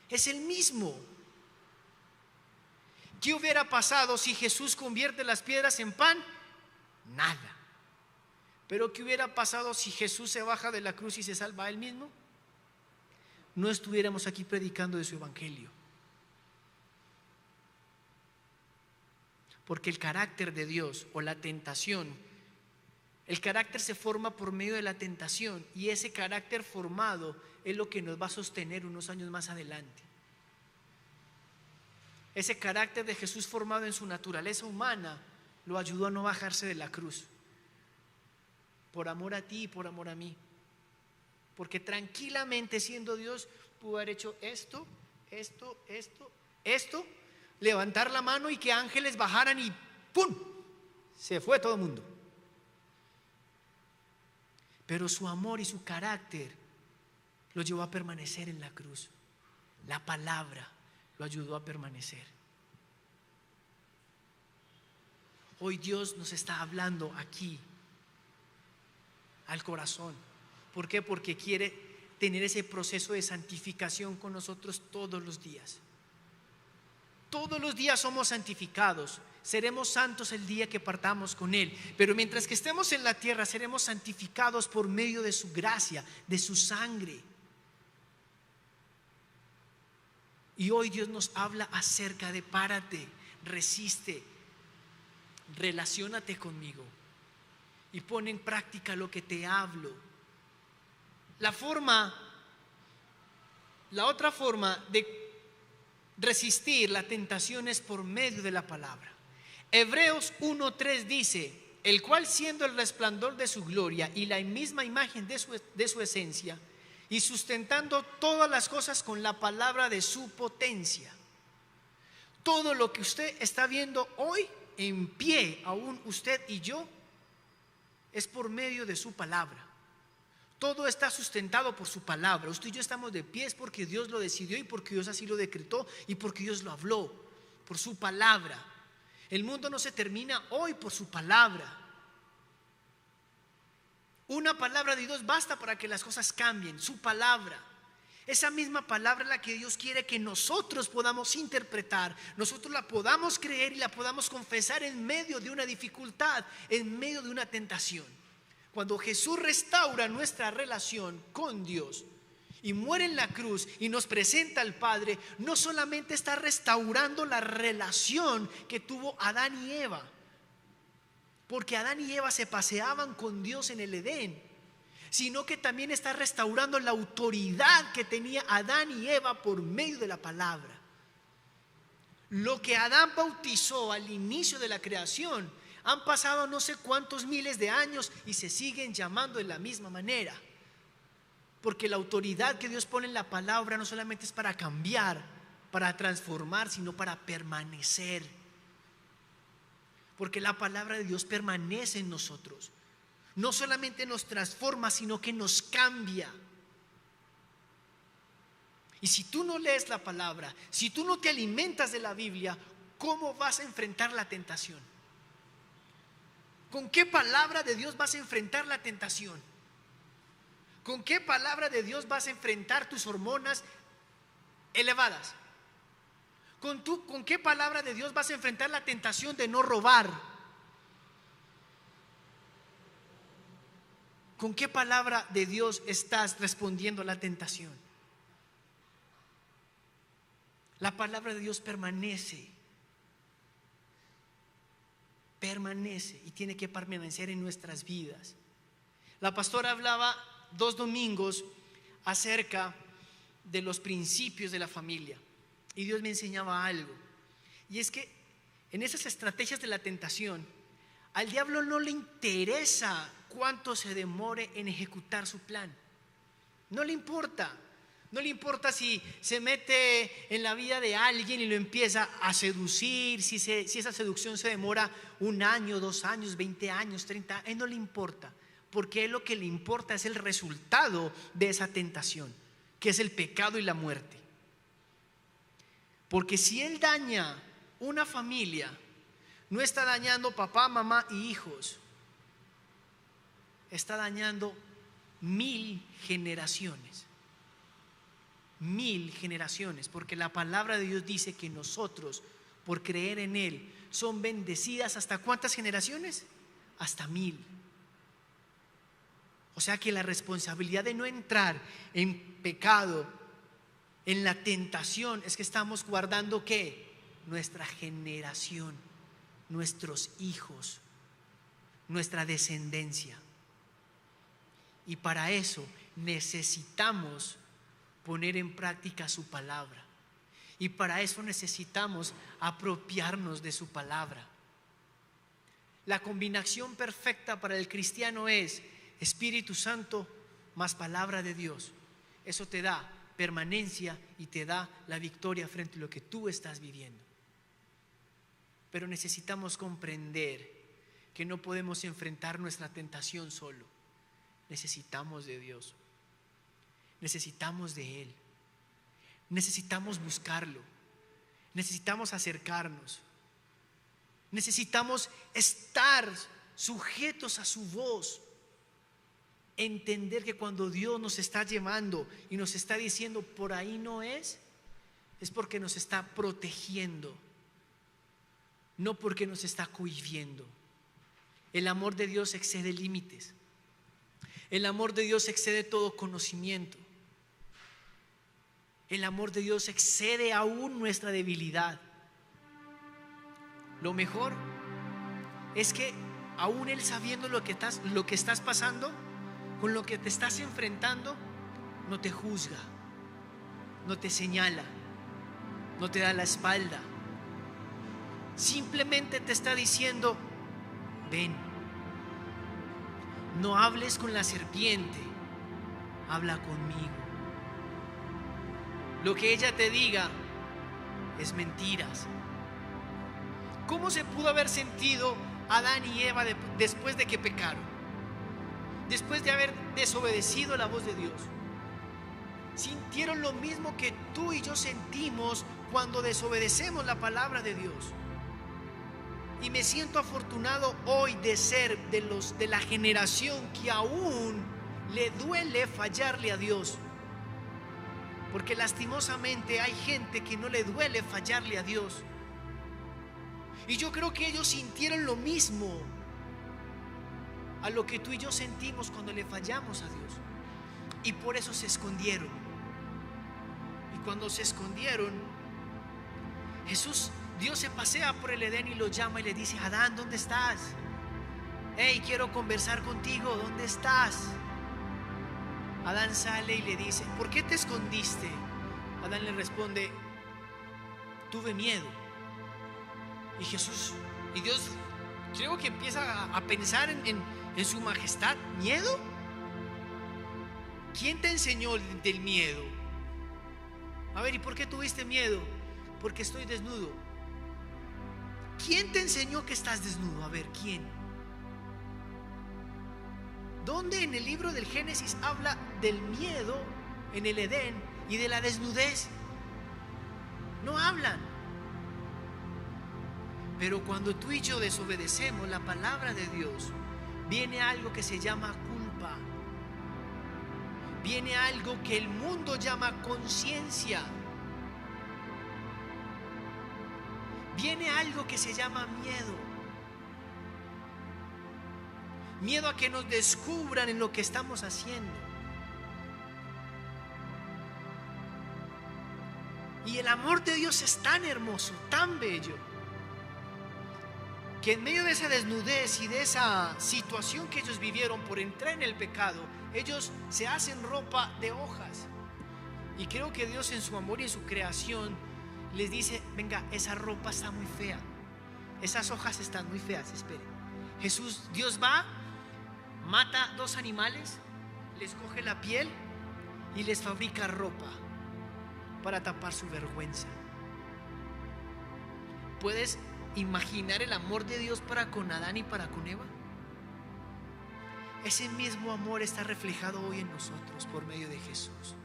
es el mismo. ¿Qué hubiera pasado si Jesús convierte las piedras en pan? Nada. Pero ¿qué hubiera pasado si Jesús se baja de la cruz y se salva a él mismo? No estuviéramos aquí predicando de su evangelio. Porque el carácter de Dios o la tentación, el carácter se forma por medio de la tentación, y ese carácter formado es lo que nos va a sostener unos años más adelante. Ese carácter de Jesús formado en su naturaleza humana lo ayudó a no bajarse de la cruz, por amor a ti y por amor a mí. Porque tranquilamente, siendo Dios, pudo haber hecho esto, levantar la mano y que ángeles bajaran y ¡pum! Se fue todo el mundo. Pero su amor y su carácter lo llevó a permanecer en la cruz. La palabra lo ayudó a permanecer. Hoy Dios nos está hablando aquí al corazón. ¿Por qué? Porque quiere tener ese proceso de santificación con nosotros todos los días. Todos los días somos santificados. Seremos santos el día que partamos con Él. Pero mientras que estemos en la tierra, seremos santificados por medio de su gracia, de su sangre. Y hoy Dios nos habla acerca de párate, resiste, relaciónate conmigo y pon en práctica lo que te hablo. La otra forma de resistir la tentación es por medio de la palabra. Hebreos 1:3 dice: el cual, siendo el resplandor de su gloria y la misma imagen de su esencia, y sustentando todas las cosas con la palabra de su potencia. Todo lo que usted está viendo hoy en pie, aún usted y yo, es por medio de su palabra. Todo está sustentado por su palabra. Usted y yo estamos de pie porque Dios lo decidió y porque Dios así lo decretó y porque Dios lo habló, por su palabra. El mundo no se termina hoy por su palabra. Una palabra de Dios basta para que las cosas cambien, su palabra. Esa misma palabra es la que Dios quiere que nosotros podamos interpretar, nosotros la podamos creer y la podamos confesar en medio de una dificultad, en medio de una tentación. Cuando Jesús restaura nuestra relación con Dios y muere en la cruz y nos presenta al Padre, no solamente está restaurando la relación que tuvo Adán y Eva, porque Adán y Eva se paseaban con Dios en el Edén, sino que también está restaurando la autoridad que tenía Adán y Eva por medio de la palabra. Lo que Adán bautizó al inicio de la creación, han pasado no sé cuántos miles de años y se siguen llamando de la misma manera. Porque la autoridad que Dios pone en la palabra no solamente es para cambiar, para transformar, sino para permanecer. Porque la palabra de Dios permanece en nosotros. No solamente nos transforma, sino que nos cambia. Y si tú no lees la palabra, si tú no te alimentas de la Biblia, ¿cómo vas a enfrentar la tentación? ¿Con qué palabra de Dios vas a enfrentar la tentación? ¿Con qué palabra de Dios vas a enfrentar tus hormonas elevadas? ¿Con qué palabra de Dios vas a enfrentar la tentación de no robar? ¿Con qué palabra de Dios estás respondiendo a la tentación? La palabra de Dios permanece y tiene que permanecer en nuestras vidas. La pastora hablaba 2 domingos acerca de los principios de la familia y Dios me enseñaba algo, y es que en esas estrategias de la tentación al diablo no le interesa cuánto se demore en ejecutar su plan. No le importa si se mete en la vida de alguien y lo empieza a seducir, si esa seducción se demora 1 año, 2 años, 20 años, 30 años, a él no le importa, porque a él lo que le importa es el resultado de esa tentación, que es el pecado y la muerte. Porque si Él daña una familia, no está dañando papá, mamá y hijos, está dañando 1000 generaciones. 1000 generaciones, porque la palabra de Dios dice que nosotros, por creer en Él, son bendecidas ¿hasta cuántas generaciones? Hasta 1000. O sea que la responsabilidad de no entrar en pecado, en la tentación, es que estamos guardando ¿qué? Nuestra generación, nuestros hijos, nuestra descendencia. Y para eso necesitamos poner en práctica su palabra. Y para eso necesitamos apropiarnos de su palabra. La combinación perfecta para el cristiano es Espíritu Santo más palabra de Dios. Eso te da permanencia y te da la victoria frente a lo que tú estás viviendo. Pero necesitamos comprender que no podemos enfrentar nuestra tentación solo. Necesitamos de Dios. Necesitamos de Él. Necesitamos buscarlo. Necesitamos acercarnos. Necesitamos estar sujetos a su voz. Entender que cuando Dios nos está llamando y nos está diciendo por ahí no es porque nos está protegiendo, no porque nos está cohibiendo. El amor de Dios excede límites. El amor de Dios excede todo conocimiento. El amor de Dios excede aún nuestra debilidad. Lo mejor es que aún Él, sabiendo lo que estás pasando, con lo que te estás enfrentando, no te juzga, no te señala, no te da la espalda. Simplemente te está diciendo: ven, no hables con la serpiente, habla conmigo. Lo que ella te diga es mentiras. ¿Cómo se pudo haber sentido Adán y Eva después de que pecaron? Después de haber desobedecido la voz de Dios. Sintieron lo mismo que tú y yo sentimos cuando desobedecemos la palabra de Dios. Y me siento afortunado hoy de ser de la generación que aún le duele fallarle a Dios. Porque lastimosamente hay gente que no le duele fallarle a Dios. Y yo creo que ellos sintieron lo mismo a lo que tú y yo sentimos cuando le fallamos a Dios. Y por eso se escondieron. Y cuando se escondieron, Dios se pasea por el Edén y lo llama y le dice: Adán, ¿dónde estás? Hey, quiero conversar contigo, ¿dónde estás? Adán sale y le dice: ¿por qué te escondiste? Adán le responde: tuve miedo. Y Dios creo que empieza a pensar en su majestad. ¿Miedo? ¿Quién te enseñó del miedo? A ver, ¿y por qué tuviste miedo? Porque estoy desnudo. ¿Quién te enseñó que estás desnudo? A ver, ¿quién? ¿Dónde en el libro del Génesis habla del miedo en el Edén y de la desnudez? No hablan. Pero cuando tú y yo desobedecemos la palabra de Dios, viene algo que se llama culpa. Viene algo que el mundo llama conciencia. Viene algo que se llama miedo. Miedo a que nos descubran en lo que estamos haciendo. Y el amor de Dios es tan hermoso, tan bello, que en medio de esa desnudez y de esa situación que ellos vivieron por entrar en el pecado, ellos se hacen ropa de hojas. Y creo que Dios, en su amor y en su creación, les dice: venga, esa ropa está muy fea, esas hojas están muy feas, espere. Dios va, mata 2 animales, les coge la piel y les fabrica ropa para tapar su vergüenza. ¿Puedes imaginar el amor de Dios para con Adán y para con Eva? Ese mismo amor está reflejado hoy en nosotros por medio de Jesús.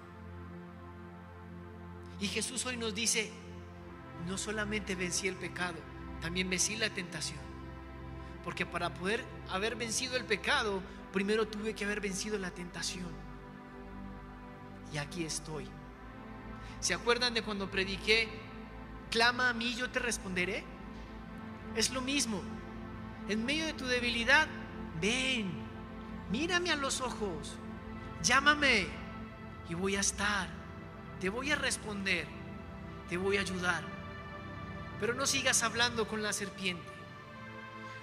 Y Jesús hoy nos dice: no solamente vencí el pecado, también vencí la tentación. Porque para poder haber vencido el pecado, primero tuve que haber vencido la tentación. Y aquí estoy. ¿Se acuerdan de cuando prediqué, clama a mí, yo te responderé? Es lo mismo. En medio de tu debilidad, ven, mírame a los ojos, llámame y voy a estar. Te voy a responder, te voy a ayudar. Pero no sigas hablando con la serpiente.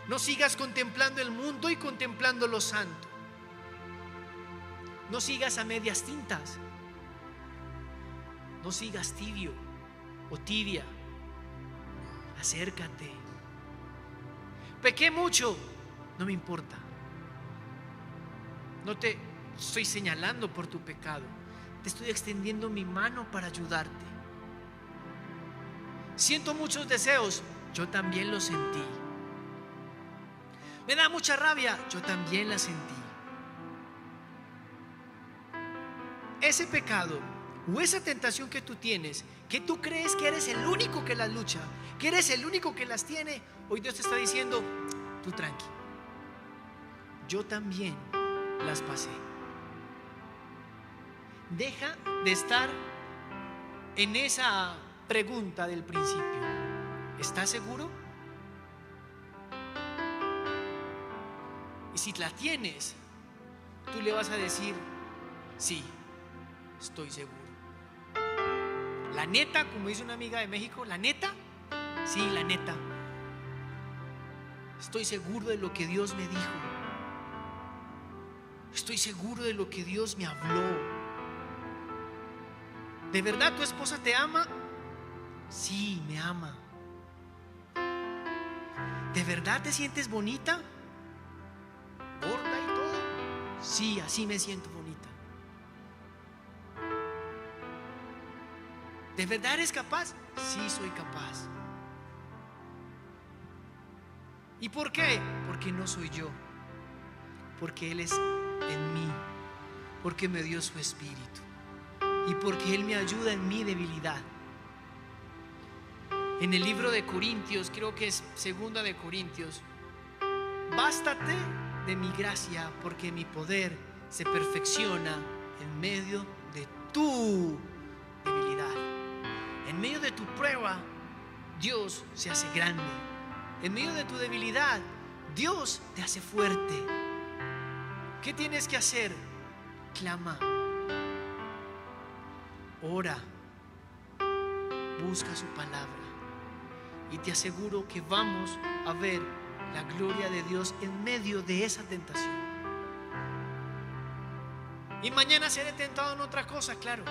No sigas contemplando el mundo y contemplando lo santo. No sigas a medias tintas. No sigas tibio o tibia. Acércate. Pequé mucho, no me importa. No te estoy señalando por tu pecado. Te estoy extendiendo mi mano para ayudarte. Siento muchos deseos, yo también los sentí. Me da mucha rabia, yo también la sentí. Ese pecado o esa tentación que tú tienes, que tú crees que eres el único que las lucha, que eres el único que las tiene, hoy Dios te está diciendo, tú tranqui, yo también las pasé. Deja de estar en esa pregunta del principio. ¿Estás seguro? Y si la tienes, tú le vas a decir, sí, estoy seguro. La neta, como dice una amiga de México, la neta, sí, la neta. Estoy seguro de lo que Dios me dijo. Estoy seguro de lo que Dios me habló. ¿De verdad tu esposa te ama? Sí, me ama. ¿De verdad te sientes bonita? ¿Gorda y todo? Sí, así me siento bonita. ¿De verdad eres capaz? Sí, soy capaz. ¿Y por qué? Porque no soy yo. Porque Él es en mí. Porque me dio su espíritu. Y porque Él me ayuda en mi debilidad. En el libro de Corintios, creo que es 2 de Corintios, bástate de mi gracia, porque mi poder se perfecciona en medio de tu debilidad. En medio de tu prueba, Dios se hace grande. En medio de tu debilidad, Dios te hace fuerte. ¿Qué tienes que hacer? Clama, ora, busca su palabra. Y te aseguro que vamos a ver la gloria de Dios en medio de esa tentación. Y mañana seré tentado en otra cosa, claro.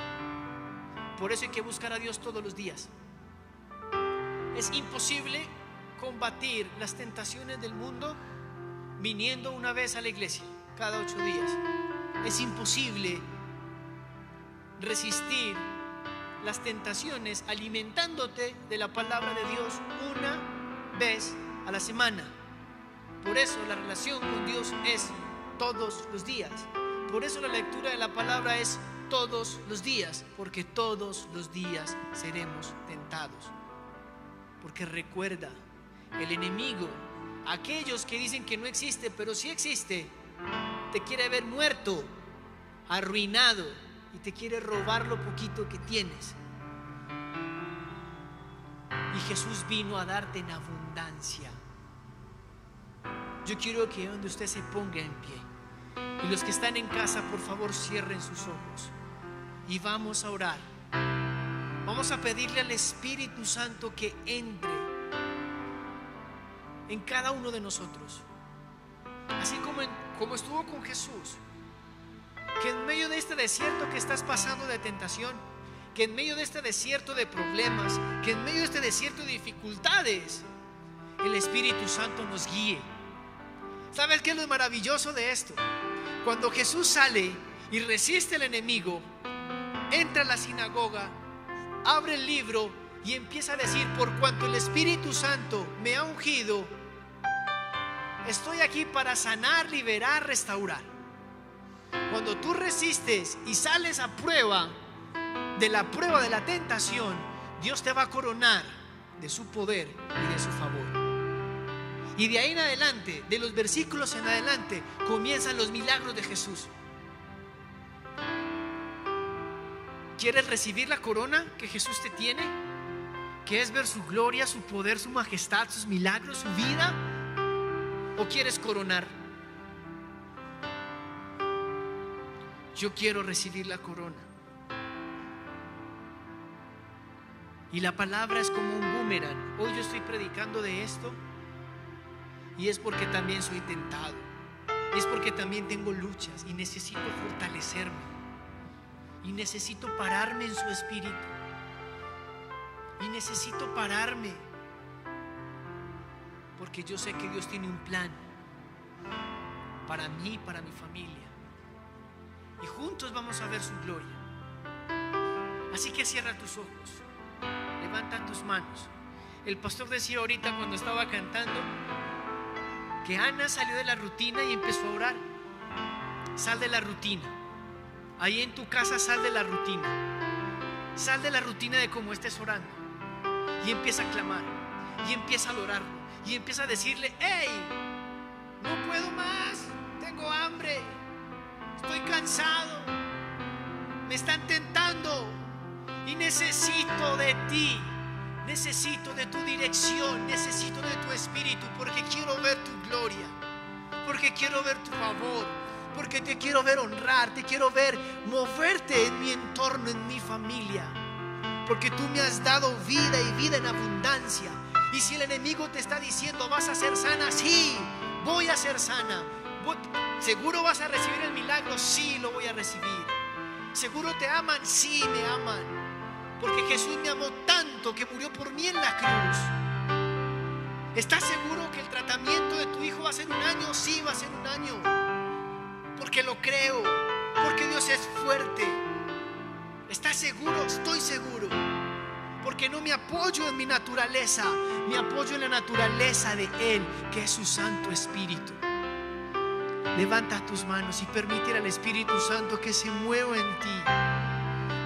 Por eso hay que buscar a Dios todos los días. Es imposible combatir las tentaciones del mundo viniendo una vez a la iglesia cada 8 días. Es imposible resistir las tentaciones alimentándote de la palabra de Dios una vez a la semana. Por eso la relación con Dios es todos los días. Por eso la lectura de la palabra es todos los días, porque todos los días seremos tentados. Porque recuerda, el enemigo, aquellos que dicen que no existe, pero sí existe, te quiere ver muerto, arruinado, y te quiere robar lo poquito que tienes. Y Jesús vino a darte en abundancia. Yo quiero que donde usted se ponga en pie, y los que están en casa, por favor, cierren sus ojos y vamos a orar. Vamos a pedirle al Espíritu Santo que entre en cada uno de nosotros, así como estuvo con Jesús. Que en medio de este desierto que estás pasando de tentación, que en medio de este desierto de problemas, que en medio de este desierto de dificultades, el Espíritu Santo nos guíe. ¿Sabes qué es lo maravilloso de esto? Cuando Jesús sale y resiste al enemigo, entra a la sinagoga, abre el libro y empieza a decir: por cuanto el Espíritu Santo me ha ungido, estoy aquí para sanar, liberar, restaurar. Cuando tú resistes y sales a prueba de la tentación, Dios te va a coronar de su poder y de su favor. Y de ahí en adelante, de los versículos en adelante, comienzan los milagros de Jesús. ¿Quieres recibir la corona que Jesús te tiene? ¿Quieres ver su gloria, su poder, su majestad, sus milagros, su vida? ¿O quieres coronar? Yo quiero recibir la corona. Y la palabra es como un boomerang. Hoy yo estoy predicando de esto y es porque también soy tentado. Es porque también tengo luchas y necesito fortalecerme. Y necesito pararme en su espíritu. Y necesito pararme. Porque yo sé que Dios tiene un plan para mí y para mi familia. Y juntos vamos a ver su gloria. Así que cierra tus ojos. Levanta tus manos. El pastor decía ahorita cuando estaba cantando que Ana salió de la rutina y empezó a orar. Sal de la rutina. Ahí en tu casa sal de la rutina. Sal de la rutina de cómo estés orando. Y empieza a clamar. Y empieza a adorarlo. Y empieza a decirle: hey, no puedo más. Tengo hambre. Estoy cansado. Me están tentando. Y necesito de ti. Necesito de tu dirección, necesito de tu espíritu, porque quiero ver tu gloria, porque quiero ver tu favor, porque te quiero ver honrar, te quiero ver moverte en mi entorno, en mi familia, porque tú me has dado vida y vida en abundancia. Y si el enemigo te está diciendo: vas a ser sana, sí, voy a ser sana. ¿Seguro vas a recibir el milagro? Sí, lo voy a recibir. ¿Seguro te aman? Sí, me aman. Porque Jesús me amó tanto que murió por mí en la cruz. ¿Estás seguro que el tratamiento de tu hijo va a ser 1 año? Sí, va a ser 1 año. Porque lo creo. Porque Dios es fuerte. ¿Estás seguro? Estoy seguro. Porque no me apoyo en mi naturaleza, me apoyo en la naturaleza de Él, que es su Santo Espíritu. Levanta tus manos y permite al Espíritu Santo que se mueva en ti.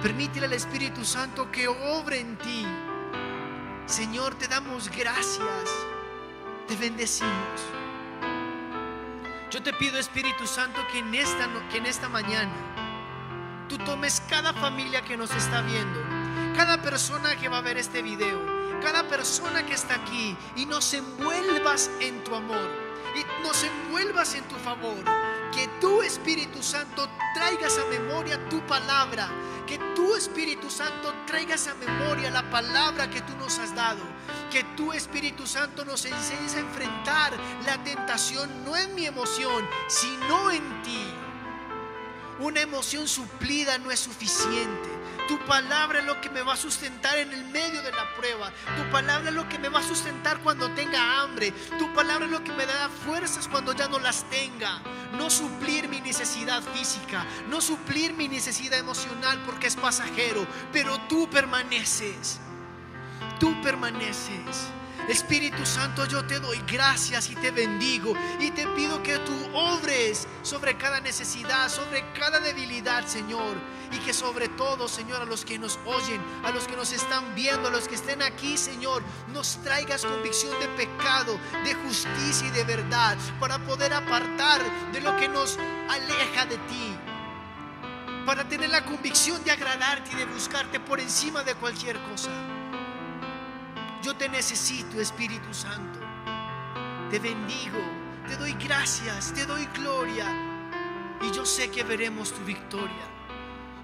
Permítele al Espíritu Santo que obre en ti. Señor, te damos gracias. Te bendecimos. Yo te pido, Espíritu Santo, que en esta mañana tú tomes cada familia que nos está viendo, cada persona que va a ver este video, cada persona que está aquí, y nos envuelvas en tu amor y nos envuelvas en tu favor. Que tu Espíritu Santo traigas a memoria tu palabra. Que tu Espíritu Santo traigas a memoria la palabra que tú nos has dado. Que tu Espíritu Santo nos enseñes a enfrentar la tentación, no en mi emoción, sino en ti. Una emoción suplida no es suficiente. Tu palabra es lo que me va a sustentar en el medio de la prueba. Tu palabra es lo que me va a sustentar cuando tenga hambre. Tu palabra es lo que me da fuerzas cuando ya no las tenga. No suplir mi necesidad física, no suplir mi necesidad emocional, porque es pasajero. Pero tú permaneces. Tú permaneces. Espíritu Santo, yo te doy gracias y te bendigo y te pido que tú obres sobre cada necesidad, sobre cada debilidad, Señor, y que sobre todo, Señor, a los que nos oyen, a los que nos están viendo, a los que estén aquí, Señor, nos traigas convicción de pecado, de justicia y de verdad, para poder apartar de lo que nos aleja de ti, para tener la convicción de agradarte y de buscarte por encima de cualquier cosa. Yo te necesito, Espíritu Santo. Te bendigo, te doy gracias, te doy gloria. Y yo sé que veremos tu victoria.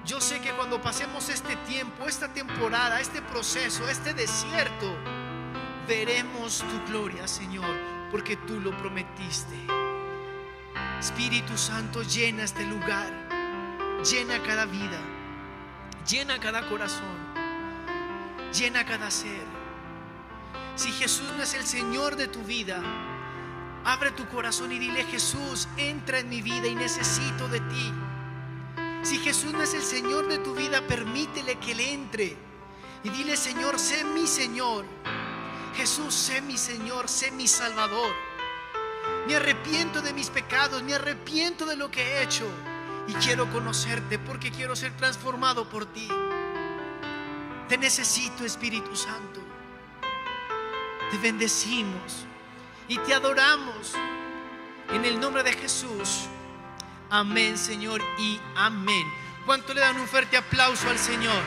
Yo sé que cuando pasemos este tiempo, esta temporada, este proceso, este desierto, veremos tu gloria, Señor, porque tú lo prometiste. Espíritu Santo, llena este lugar, llena cada vida, llena cada corazón, llena cada ser. Si Jesús no es el Señor de tu vida, abre tu corazón y dile: Jesús, entra en mi vida y necesito de ti. Si Jesús no es el Señor de tu vida, permítele que Él entre y dile: Señor, sé mi Señor. Jesús, sé mi Señor, sé mi Salvador. Me arrepiento de mis pecados, me arrepiento de lo que he hecho y quiero conocerte porque quiero ser transformado por ti. Te necesito, Espíritu Santo. te bendecimos y te adoramos en el nombre de Jesús. Amén, Señor, y amén. ¿Cuánto le dan un fuerte aplauso al Señor?